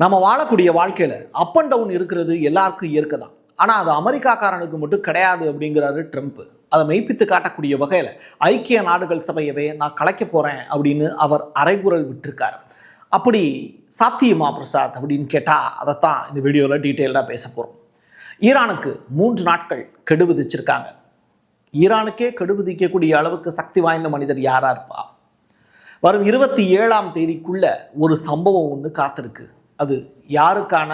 நம்ம வாழக்கூடிய வாழ்க்கையில் அப் அண்ட் டவுன் இருக்கிறது எல்லாருக்கும் இயற்கை தான். ஆனால் அது அமெரிக்காக்காரனுக்கு மட்டும் கிடையாது அப்படிங்கிறாரு ட்ரம்ப். அதை மெய்ப்பித்து காட்டக்கூடிய வகையில் ஐக்கிய நாடுகள் சபையவே நான் கலைக்க போகிறேன் அப்படின்னு அவர் அரைகுரல் விட்டிருக்கார். அப்படி சாத்தியமா பிரசாத் அப்படின்னு கேட்டால் அதைத்தான் இந்த வீடியோவில் டீட்டெயிலாக பேச போகிறோம். ஈரானுக்கு 3 நாட்கள் கெடு விதிச்சிருக்காங்க. ஈரானுக்கே கெடு விதிக்கக்கூடிய அளவுக்கு சக்தி வாய்ந்த மனிதர் யாரா இருப்பா? வரும் 27ஆம் தேதிக்குள்ள ஒரு சம்பவம் ஒன்று காத்திருக்கு. அது யாருக்கான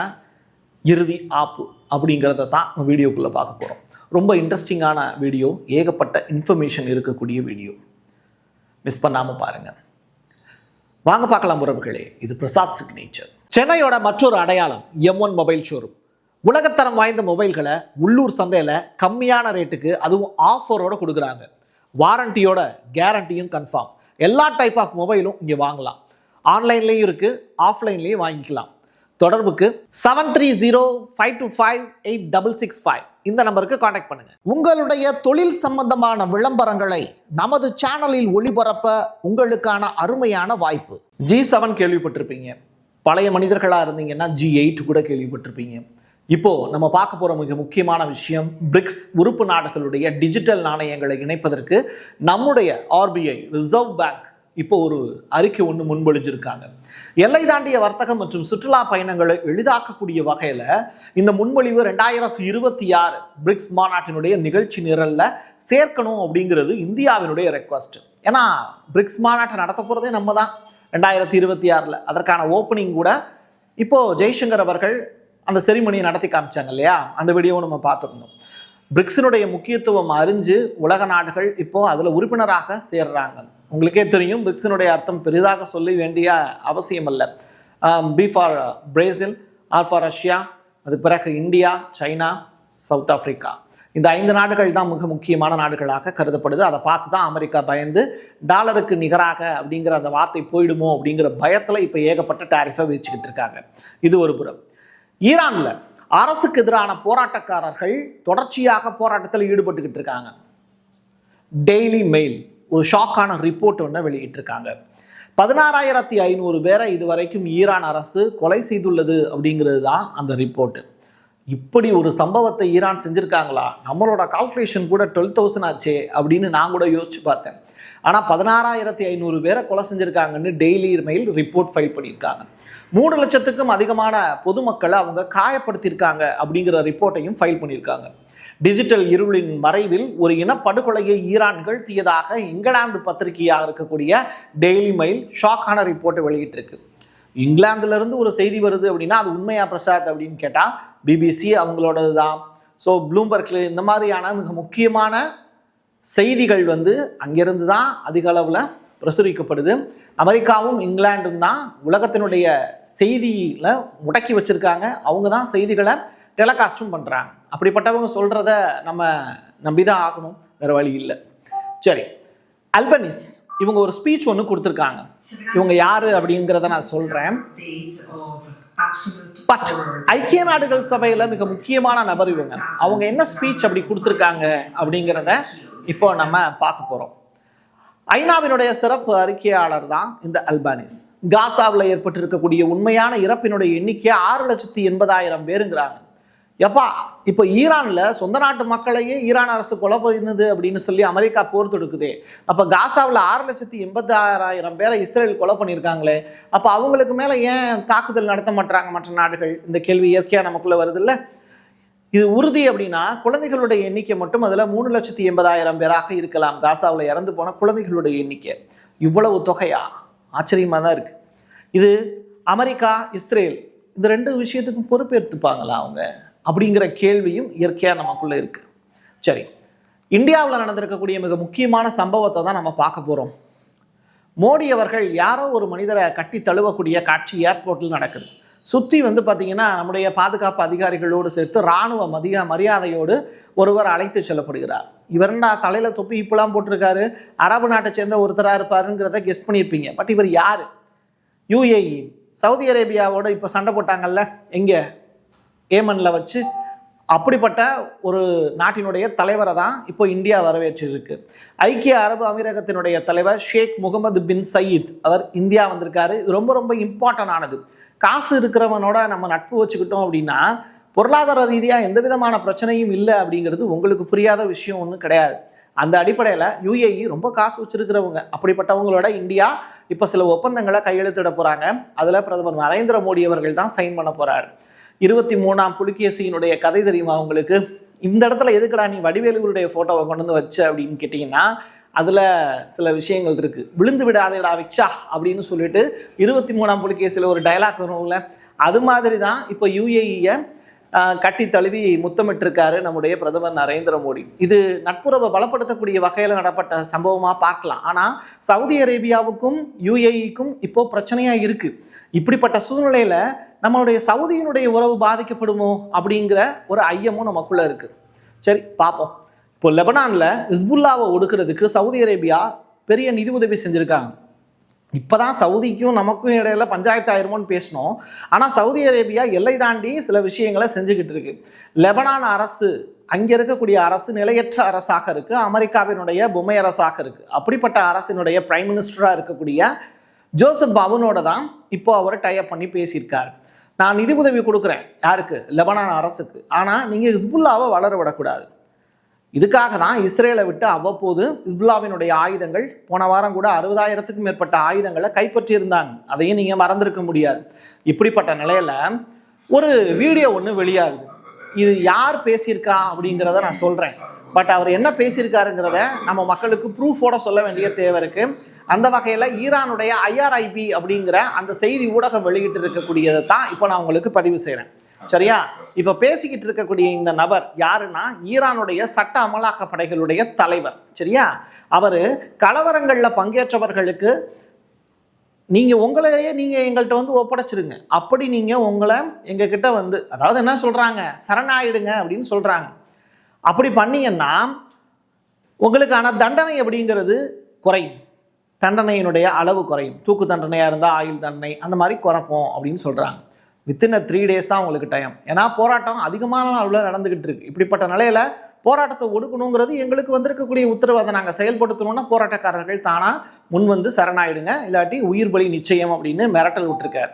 இறுதி ஆப்பு அப்படிங்கிறத தான் வீடியோக்குள்ளே பார்க்க போகிறோம். ரொம்ப இன்ட்ரெஸ்டிங்கான வீடியோ, ஏகப்பட்ட இன்ஃபர்மேஷன் இருக்கக்கூடிய வீடியோ, மிஸ் பண்ணாமல் பாருங்கள். வாங்க பார்க்கலாம் உறவுகளே. இது பிரசாத் சிக்னேச்சர். சென்னையோட மற்றொரு அடையாளம் M1 மொபைல் ஷோரூம். உலகத்தரம் வாய்ந்த மொபைல்களை உள்ளூர் சந்தையில் கம்மியான ரேட்டுக்கு, அதுவும் ஆஃபரோட கொடுக்குறாங்க. வாரண்டியோட கேரண்டியும் கன்ஃபார்ம். எல்லா டைப் ஆஃப் மொபைலும் இங்கே வாங்கலாம். ஆன்லைன்லேயும் இருக்குது, ஆஃப்லைன்லேயும் வாங்கிக்கலாம். தொடர்புக்கு 7305258665 இந்த நம்பருக்கு காண்டாக்ட் பண்ணுங்க. உங்களுடைய தொழில் சம்பந்தமான விளம்பரங்களை நமது சேனலில் ஒளிபரப்ப உங்களுக்கான அருமையான வாய்ப்பு. G7 கேள்விப்பட்டிருப்பீங்க. பழைய மனிதர்களாக இருந்தீங்கன்னா G8 கூட கேள்விப்பட்டிருப்பீங்க. இப்போ நம்ம பார்க்க போற மிக முக்கியமான விஷயம், பிரிக்ஸ் உறுப்பு நாடுகளுடைய டிஜிட்டல் நாணயங்களை இணைப்பதற்கு நம்முடைய RBI ரிசர்வ் பேங்க் இப்போ ஒரு அறிக்கை ஒன்று முன்மொழிஞ்சிருக்காங்க. எல்லை தாண்டிய வர்த்தகம் மற்றும் சுற்றுலா பயணங்களை எளிதாக்கக்கூடிய வகையில் இந்த முன்மொழிவு 2026 பிரிக்ஸ் மாநாட்டினுடைய நிகழ்ச்சி நிரல்ல சேர்க்கணும் அப்படிங்கிறது இந்தியாவினுடைய ரெக்வஸ்ட். ஏன்னா பிரிக்ஸ் மாநாட்டை நடத்த போறதே நம்ம தான் 2026. அதற்கான ஓப்பனிங் கூட இப்போ ஜெய்சங்கர் அவர்கள் அந்த செரிமனியை நடத்தி காமிச்சாங்க இல்லையா? அந்த வீடியோவை நம்ம பார்த்துக்கணும். பிரிக்ஸினுடைய முக்கியத்துவம் அறிஞ்சு உலக நாடுகள் இப்போ அதில் உறுப்பினராக சேர்றாங்க. உங்களுக்கே தெரியும், பிரிக்ஸினுடைய அர்த்தம் பெரிதாக சொல்ல வேண்டிய அவசியம் அல்ல. B for Brazil, R for Russia, அதுக்கு பிறகு இந்தியா, சைனா, சவுத் ஆப்பிரிக்கா. இந்த 5 நாடுகள் தான் மிக முக்கியமான நாடுகளாக கருதப்படுது. அதை பார்த்து தான் அமெரிக்கா பயந்து டாலருக்கு நிகராக அப்படிங்கிற அந்த வார்த்தை போயிடுமோ அப்படிங்கிற பயத்தில் இப்போ ஏகப்பட்ட டாரிஃபை வச்சுக்கிட்டு இருக்காங்க. இது ஒரு புறம். ஈரான்ல அரசுக்கு எதிரான போராட்டக்காரர்கள் தொடர்ச்சியாக போராட்டத்தில் ஈடுபட்டுக்கிட்டு இருக்காங்க. டெய்லி மெயில் ஒரு ஷாக்கான ரிப்போர்ட் ஒன்று வெளியிட்டிருக்காங்க. 16,500 பேரை இதுவரைக்கும் ஈரான் அரசு கொலை செய்துள்ளது அப்படிங்கிறது தான் அந்த ரிப்போர்ட். இப்படி ஒரு சம்பவத்தை ஈரான் செஞ்சுருக்காங்களா? நம்மளோட கால்குலேஷன் கூட 12,000 ஆச்சே அப்படின்னு நான் கூட யோசிச்சு பார்த்தேன். ஆனால் 16,500 பேரை கொலை செஞ்சுருக்காங்கன்னு டெய்லி மெயில் ரிப்போர்ட் ஃபைல் பண்ணியிருக்காங்க. 3 லட்சத்துக்கும் அதிகமான பொதுமக்களை அவங்க காயப்படுத்தியிருக்காங்க அப்படிங்கிற ரிப்போர்ட்டையும் ஃபைல் பண்ணியிருக்காங்க. டிஜிட்டல் இருளின் மறைவில் ஒரு இனப்படுகொலையை ஈரான் நிகழ்த்தியதாக இங்கிலாந்து பத்திரிகையாக இருக்கக்கூடிய டெய்லி மெயில் ஷாக்கான ரிப்போர்ட்டை வெளியிட்டிருக்கு. இங்கிலாந்துலேருந்து ஒரு செய்தி வருது அப்படின்னா அது உண்மையா பிரசாத் அப்படின்னு கேட்டால் BBC அவங்களோடது தான். ஸோ ப்ளூம்பர்க்ல இந்த மாதிரியான மிக முக்கியமான செய்திகள் அங்கிருந்து தான் அதிக அளவில் பிரசுரிக்கப்படுது. அமெரிக்காவும் இங்கிலாண்டும் தான் உலகத்தினுடைய செய்தியில் முடக்கி வச்சிருக்காங்க. அவங்க தான் செய்திகளை டெலிகாஸ்டும் பண்ணுறாங்க. அப்படிப்பட்டவங்க சொல்கிறத நம்ம நம்பிதான் ஆகணும், வேறு வழி இல்லை. சரி, அல்பனீஸ் இவங்க ஒரு ஸ்பீச் ஒன்று கொடுத்துருக்காங்க. இவங்க யாரு அப்படிங்கிறத நான் சொல்கிறேன். பட் ஐக்கிய நாடுகள் சபையில் மிக முக்கியமான நபர் இவங்க. அவங்க என்ன ஸ்பீச் அப்படி கொடுத்துருக்காங்க அப்படிங்கிறத இப்போ நம்ம பார்க்க போகிறோம். ஐநாவினுடைய சிறப்பு அறிக்கையாளர் தான் இந்த அல்பனீஸ். காசாவில் ஏற்பட்டிருக்கக்கூடிய உண்மையான இறப்பினுடைய எண்ணிக்கை 6,80,000 பேருங்கிறாங்க. எப்பா, இப்போ ஈரான்ல சொந்த நாட்டு மக்களையே ஈரான் அரசு கொலை பண்ணுது அப்படின்னு சொல்லி அமெரிக்கா போர் தொடுக்குதே. அப்போ காசாவில் 6,80,000 பேரை இஸ்ரேல் கொலை பண்ணியிருக்காங்களே, அப்போ அவங்களுக்கு மேலே ஏன் தாக்குதல் நடத்த மாட்டாங்க மற்ற நாடுகள்? இந்த கேள்வி இயற்கையாக நமக்குள்ள வருது இல்லை? இது உறுதி அப்படின்னா குழந்தைகளுடைய எண்ணிக்கை மட்டும் அதில் 3,80,000 பேராக இருக்கலாம். காசாவில் இறந்து போன குழந்தைகளுடைய எண்ணிக்கை இவ்வளவு தொகையா? ஆச்சரியமாக தான் இருக்கு. இது அமெரிக்கா, இஸ்ரேல் இந்த 2 விஷயத்துக்கும் பொறுப்பேற்றுப்பாங்களா அவங்க அப்படிங்கிற கேள்வியும் இயற்கையாக நமக்குள்ள இருக்கு. சரி, இந்தியாவில் நடந்திருக்கக்கூடிய மிக முக்கியமான சம்பவத்தை தான் நம்ம பார்க்க போகிறோம். மோடி அவர்கள் யாரோ ஒரு மனிதரை கட்டி தழுவக்கூடிய காட்சி ஏர்போர்ட்டில் நடக்குது. சுற்றி பார்த்தீங்கன்னா நம்முடைய பாதுகாப்பு அதிகாரிகளோடு சேர்த்து இராணுவ மரியாதையோடு ஒருவர் அழைத்து செல்லப்படுகிறார். இவர்னா தலையில் தொப்பி இப்பெல்லாம் போட்டிருக்காரு, அரபு நாட்டை சேர்ந்த ஒருத்தராக இருப்பாருங்கிறத கெஸ் பண்ணியிருப்பீங்க. பட் இவர் யார்? UAE, சவுதி அரேபியாவோட இப்போ சண்டை போட்டாங்கல்ல, எங்கே? ஏமனில் வச்சு. அப்படிப்பட்ட ஒரு நாட்டினுடைய தலைவரை தான் இப்போ இந்தியா வரவேற்றிருக்கு. ஐக்கிய அரபு அமீரகத்தினுடைய தலைவர் ஷேக் முகமது பின் சயீத் அவர் இந்தியா வந்திருக்காரு. இது ரொம்ப ரொம்ப இம்பார்ட்டன்ட் ஆனது. காசு இருக்கிறவனோட நம்ம நட்பு வச்சுக்கிட்டோம் அப்படின்னா பொருளாதார ரீதியாக எந்த விதமான பிரச்சனையும் இல்லை அப்படிங்கிறது உங்களுக்கு புரியாத விஷயம் ஒன்றும் கிடையாது. அந்த அடிப்படையில் யுஏஇ ரொம்ப காசு வச்சிருக்கிறவங்க. அப்படிப்பட்டவங்களோட இந்தியா இப்போ சில ஒப்பந்தங்களை கையெழுத்திட போகிறாங்க. அதில் பிரதமர் நரேந்திர மோடி அவர்கள் தான் சைன் பண்ண போகிறார். 23ஆம் புலிகேசியினுடைய கதை தெரியுமா உங்களுக்கு? இந்த இடத்துல எதுக்குடா நீ வடிவேலுடைய ஃபோட்டோவை கொண்டு வந்து வச்ச அப்படின்னு கேட்டிங்கன்னா அதில் சில விஷயங்கள் இருக்குது. விழுந்து விடாதேடா விக்ஷா அப்படின்னு சொல்லிட்டு 23ஆம் புலிகேசியில் ஒரு டைலாக் வரும்ல, அது மாதிரி தான் இப்போ யுஏஇயை கட்டி தழுவி முத்தமிட்டிருக்காரு நம்முடைய பிரதமர் நரேந்திர மோடி. இது நட்புறவை பலப்படுத்தக்கூடிய வகையில் நடப்பட்ட சம்பவமாக பார்க்கலாம். ஆனால் சவுதி அரேபியாவுக்கும் யுஏஇக்கும் இப்போ பிரச்சனையாக இருக்குது. இப்படிப்பட்ட சூழ்நிலையில் நம்மளுடைய சவுதியினுடைய உறவு பாதிக்கப்படுமோ அப்படிங்கிற ஒரு ஐயமும் நமக்குள்ளே இருக்குது. சரி பார்ப்போம். இப்போ லெபனானில் ஹிஸ்புல்லாவை ஒடுக்கிறதுக்கு சவுதி அரேபியா பெரிய நிதி உதவி செஞ்சுருக்காங்க. இப்போதான் சவுதிக்கும் நமக்கும் இடையில பஞ்சாயத்து ஆயிருமோன்னு பேசணும். ஆனால் சவுதி அரேபியா எல்லை தாண்டி சில விஷயங்களை செஞ்சுக்கிட்டு இருக்கு. லெபனான் அரசு, அங்கே இருக்கக்கூடிய அரசு நிலையற்ற அரசாக இருக்கு, அமெரிக்காவினுடைய பொம்மை அரசாக இருக்கு. அப்படிப்பட்ட அரசினுடைய பிரைம் மினிஸ்டராக இருக்கக்கூடிய ஜோசப் பவுனோட தான் இப்போ அவர் டைப் பண்ணி பேசியிருக்காரு. நான் நிதி உதவி கொடுக்குறேன், யாருக்கு? லெபனான் அரசுக்கு. ஆனால் நீங்கள் ஹிஸ்புல்லாவை வளர விடக்கூடாது. இதுக்காக தான் இஸ்ரேலை விட்டு அவ்வப்போது ஹிஸ்புல்லாவினுடைய ஆயுதங்கள் போன வாரம் கூட 60,000க்கும் மேற்பட்ட ஆயுதங்களை கைப்பற்றி இருந்தாங்க. அதையும் நீங்கள் மறந்துருக்க முடியாது. இப்படிப்பட்ட நிலையில் ஒரு வீடியோ ஒன்று வெளியாகுது. இது யார் பேசியிருக்கா அப்படிங்கிறத நான் சொல்கிறேன். பட் அவர் என்ன பேசியிருக்காருங்கிறத நம்ம மக்களுக்கு ப்ரூஃபோட சொல்ல வேண்டிய தேவை இருக்குது. அந்த வகையில் ஈரானுடைய IRIB அப்படிங்கிற அந்த செய்தி ஊடகம் வெளியிட்டு இருக்கக்கூடியதை தான் இப்போ நான் உங்களுக்கு பதிவு செய்கிறேன். சரியா? இப்ப பேசிக்கிட்டு இருக்கக்கூடிய இந்த நபர் யாருன்னா ஈரானுடைய சட்ட அமலாக்க படைகளுடைய தலைவர். சரியா? அவரு கலவரங்கள்ல பங்கேற்றவர்களுக்கு உங்களையே எங்கள்கிட்ட வந்து ஒப்படைச்சிருங்க, அப்படி நீங்க உங்களை எங்க கிட்ட வந்து, அதாவது என்ன சொல்றாங்க, சரணாயிடுங்க அப்படின்னு சொல்றாங்க. அப்படி பண்ணீங்கன்னா உங்களுக்கான தண்டனை அப்படிங்கிறது குறையும், தண்டனையினுடைய அளவு குறையும். தூக்கு தண்டனையா இருந்தா ஆயுள் தண்டனை அந்த மாதிரி குறைப்போம் அப்படின்னு சொல்றாங்க. வித்தின் 3 days தான் உங்களுக்கு டைம். ஏன்னா போராட்டம் அதிகமான அளவில் நடந்துகிட்டு இருக்கு. இப்படிப்பட்ட நிலையில போராட்டத்தை ஒடுக்கணுங்கிறது எங்களுக்கு வந்திருக்கக்கூடிய உத்தரவு. அதை நாங்கள் செயல்படுத்தணும்னா போராட்டக்காரர்கள் தானா முன் வந்து சரணாயிடுங்க, இல்லாட்டி உயிர் பலி நிச்சயம் அப்படின்னு மிரட்டல் விட்டுருக்காரு.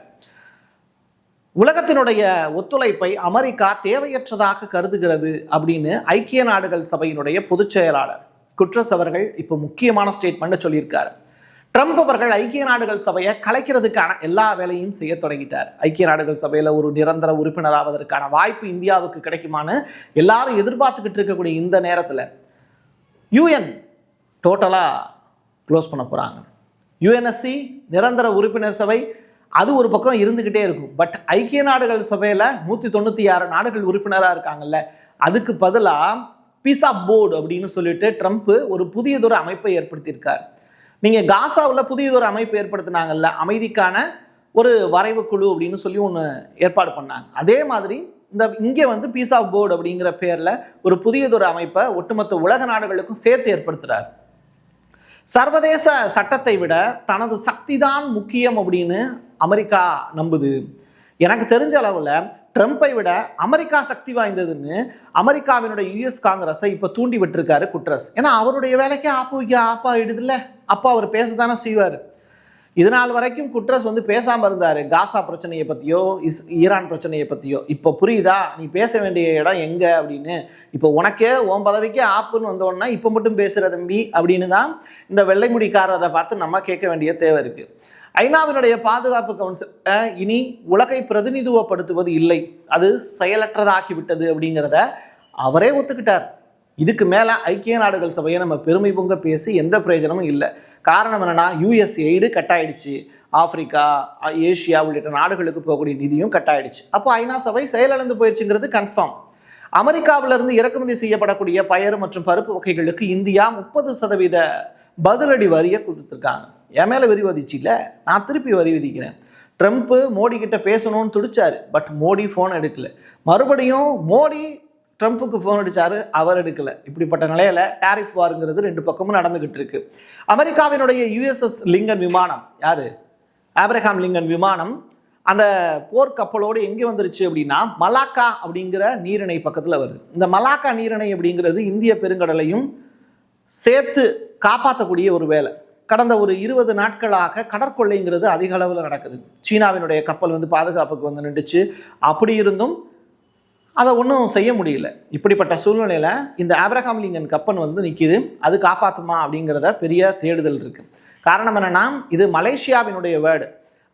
உலகத்தினுடைய ஒத்துழைப்பை அமெரிக்கா தேவையற்றதாக கருதுகிறது அப்படின்னு ஐக்கிய நாடுகள் சபையினுடைய பொதுச் செயலாளர் குட்ரஸ் அவர்கள் இப்போ முக்கியமான ஸ்டேட்மெண்ட் சொல்லியிருக்காரு. ட்ரம்ப் அவர்கள் ஐக்கிய நாடுகள் சபையை கலைக்கிறதுக்கான எல்லா வேலையும் செய்ய தொடங்கிட்டார். ஐக்கிய நாடுகள் சபையில் ஒரு நிரந்தர உறுப்பினராவதற்கான வாய்ப்பு இந்தியாவுக்கு கிடைக்குமான்னு எல்லாரும் எதிர்பார்த்துக்கிட்டு இருக்கக்கூடிய இந்த நேரத்தில் UN டோட்டலாக க்ளோஸ் பண்ண போகிறாங்க. UNSC நிரந்தர உறுப்பினர் சபை அது ஒரு பக்கம் இருந்துக்கிட்டே இருக்கும். பட் ஐக்கிய நாடுகள் சபையில் 196 நாடுகள் உறுப்பினராக இருக்காங்கல்ல, அதுக்கு பதிலாக பீஸ் ஆஃப் போர்டு அப்படின்னு சொல்லிட்டு ட்ரம்ப் ஒரு புதியதொரு அமைப்பை ஏற்படுத்தியிருக்கார். நீங்கள் காசாவில் புதியதொரு அமைப்பு ஏற்படுத்தினாங்கல்ல, அமைதிக்கான ஒரு வரைவு குழு அப்படின்னு சொல்லி ஒன்று ஏற்பாடு பண்ணாங்க. அதே மாதிரி இங்கே வந்து பீஸ் ஆஃப் போர்டு அப்படிங்கிற பேரில் ஒரு புதியதொரு அமைப்பை ஒட்டுமொத்த உலக நாடுகளுக்கும் சேர்த்து ஏற்படுத்துகிறார். சர்வதேச சட்டத்தை விட தனது சக்தி தான் முக்கியம் அப்படின்னு அமெரிக்கா நம்புது. எனக்கு தெரிஞ்ச அளவில் ட்ரம்ப்பை விட அமெரிக்கா சக்தி வாய்ந்ததுன்னு அமெரிக்காவினுடைய US காங்கிரஸை இப்போ தூண்டி விட்டுருக்காரு குட்ரஸ். ஏன்னா அவருடைய வேலைக்கு ஆப்பா இடுதில்ல, அப்போ அவர் பேசத்தானே செய்வார். இதனால் வரைக்கும் குட்ரஸ் வந்து பேசாமல் இருந்தார், காசா பிரச்சனையை பற்றியோ ஈரான் பிரச்சனையை பற்றியோ. இப்போ புரியுதா நீ பேச வேண்டிய இடம் எங்கே அப்படின்னு? இப்போ உனக்கே உன் பதவிக்கே ஆப்புன்னு வந்தோன்னா இப்போ மட்டும் பேசுகிற தம்பி அப்படின்னு தான் இந்த வெள்ளை முடிக்காரரை பார்த்து நம்ம கேட்க வேண்டிய தேவை இருக்குது. ஐநாவினுடைய பாதுகாப்பு கவுன்சில் இனி உலகை பிரதிநிதித்துவப்படுத்துவது இல்லை, அது செயலற்றதாகிவிட்டது அப்படிங்கிறத அவரே ஒத்துக்கிட்டார். இதுக்கு மேலே ஐக்கிய நாடுகள் சபையை நம்ம பெருமை பொங்க பேசி எந்த பிரயோஜனமும் இல்லை. காரணம் என்னன்னா US எய்டு கட் ஆயிடுச்சு, ஆப்பிரிக்கா ஏஷியா உள்ளிட்ட நாடுகளுக்கு போகக்கூடிய நிதியும் கட் ஆயிடுச்சு. அப்போ ஐநா சபை செயலிழந்து போயிடுச்சுங்கிறது கன்ஃபார்ம். அமெரிக்காவிலிருந்து இறக்குமதி செய்யப்படக்கூடிய பயறு மற்றும் பருப்பு வகைகளுக்கு இந்தியா 30% பதிலடி வரியை கொடுத்துருக்காங்க. என் மேலே வரி விதிச்சு இல்லை, நான் திருப்பி வரி விதிக்கிறேன். ட்ரம்ப்பு மோடி கிட்ட பேசணும்னு துடிச்சாரு, பட் மோடி ஃபோன் எடுக்கல. மறுபடியும் மோடி ட்ரம்ப்புக்கு ஃபோன் அடிச்சாரு, அவர் எடுக்கல. இப்படிப்பட்ட நிலையில டாரிஃப் வாருங்கிறது 2 பக்கமும் நடந்துகிட்டு இருக்கு. அமெரிக்காவினுடைய USS லிங்கன் விமானம், யாரு ஆப்ரஹாம் லிங்கன் விமானம், அந்த போர்க்கப்பலோடு எங்கே வந்துருச்சு அப்படின்னா மலாக்கா அப்படிங்கிற நீரிணை பக்கத்தில் வருது. இந்த மலாக்கா நீரிணை அப்படிங்கிறது இந்திய பெருங்கடலையும் சேர்த்து காப்பாற்றக்கூடிய ஒரு வேலை. கடந்த ஒரு 20 நாட்களாக கடற்கொள்ளைங்கிறது அதிக அளவில் நடக்குது. சீனாவினுடைய கப்பல் வந்து பாதுகாப்புக்கு வந்து நின்றுச்சு. அப்படி இருந்தும் அதை ஒன்றும் செய்ய முடியல. இப்படிப்பட்ட சூழ்நிலையில் இந்த ஆப்ரஹாம் லிங்கன் கப்பல் வந்து நிற்கிது. அது காப்பாற்றுமா அப்படிங்கிறத பெரிய தேடுதல் இருக்குது. காரணம் என்னென்னா, இது மலேசியாவினுடைய வேர்டு.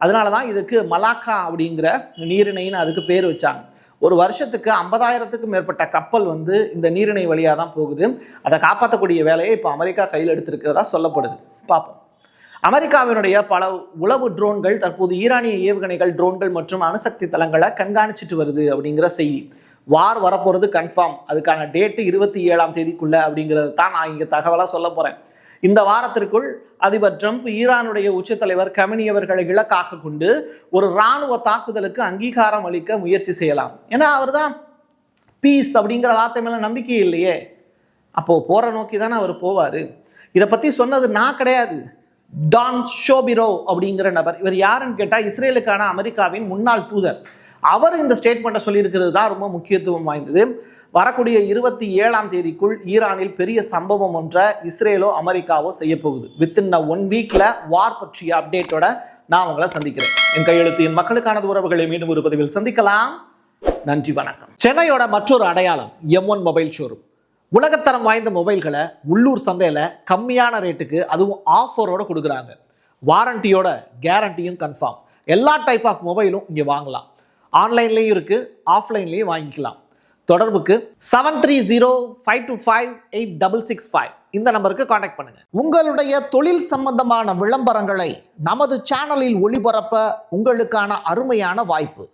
அதனால தான் இதுக்கு மலாக்கா அப்படிங்கிற நீரிணைன்னு அதுக்கு பேர் வச்சாங்க. ஒரு வருஷத்துக்கு 50,000க்கும் மேற்பட்ட கப்பல் வந்து இந்த நீரிணை வழியாக தான் போகுது. அதை காப்பாற்றக்கூடிய வேலையை இப்போ அமெரிக்கா கையில் எடுத்திருக்கிறதா சொல்லப்படுது. பார்ப்போம். அமெரிக்காவினுடைய பல உளவு ட்ரோன்கள் தற்போது ஈரானிய ஏவுகணைகள், ட்ரோன்கள் மற்றும் அணுசக்தி தளங்களை கண்காணிச்சிட்டு வருது அப்படிங்கிற செய்தி. வார் வரப்போகிறது கன்ஃபார்ம். அதுக்கான டேட்டு 27ஆம் தேதிக்குள்ள அப்படிங்கிறது தான் நான் இங்கே தகவலாக சொல்ல போகிறேன். இந்த வாரத்திற்குள் அதிபர் ட்ரம்ப் ஈரானுடைய உச்சத்தலைவர் கமெனி அவர்களை இலக்காக கொண்டு ஒரு இராணுவ தாக்குதலுக்கு அங்கீகாரம் அளிக்க முயற்சி செய்யலாம். ஏன்னா அவர் தான் பீஸ் அப்படிங்கிற வார்த்தை மேலே நம்பிக்கை இல்லையே. அப்போது போகிற நோக்கி தானே அவர் போவார். இதை பற்றி சொன்னது நான் கிடையாது, டான் ஷோபிரோ அப்படிங்கிற நபர். இவர் யாருன்னு கேட்டால் இஸ்ரேலுக்கான அமெரிக்காவின் முன்னாள் தூதர். அவர் இந்த ஸ்டேட்மெண்ட்டை சொல்லியிருக்கிறது தான் ரொம்ப முக்கியத்துவம் வாய்ந்தது. வரக்கூடிய 27ஆம் தேதிக்குள் ஈரானில் பெரிய சம்பவம் ஒன்றை இஸ்ரேலோ அமெரிக்காவோ செய்ய போகுது. வித்தின் 1 வீக்ல வார் பற்றிய அப்டேட்டோட நான் உங்களை சந்திக்கிறேன். என் கையெழுத்து என் மக்களுக்கானது உறவுகளை மீண்டும் ஒரு பதிவில் சந்திக்கலாம். நன்றி, வணக்கம். சென்னையோட மற்றொரு அடையாளம் M1 மொபைல் ஷோரூம். உலகத்தரம் வாய்ந்த மொபைல்களை உள்ளூர் சந்தையில் கம்மியான ரேட்டுக்கு, அதுவும் ஆஃபரோட கொடுக்குறாங்க. வாரண்டியோட கேரண்டியும் கன்ஃபார்ம். எல்லா டைப் ஆஃப் மொபைலும் இங்கே வாங்கலாம். ஆன்லைன்லேயும் இருக்குது, ஆஃப்லைன்லேயும் வாங்கிக்கலாம். தொடர்புக்கு 7305258665 இந்த நம்பருக்கு காண்டாக்ட் பண்ணுங்க. உங்களுடைய தொழில் சம்பந்தமான விளம்பரங்களை நமது சேனலில் ஒளிபரப்ப உங்களுக்கான அருமையான வாய்ப்பு.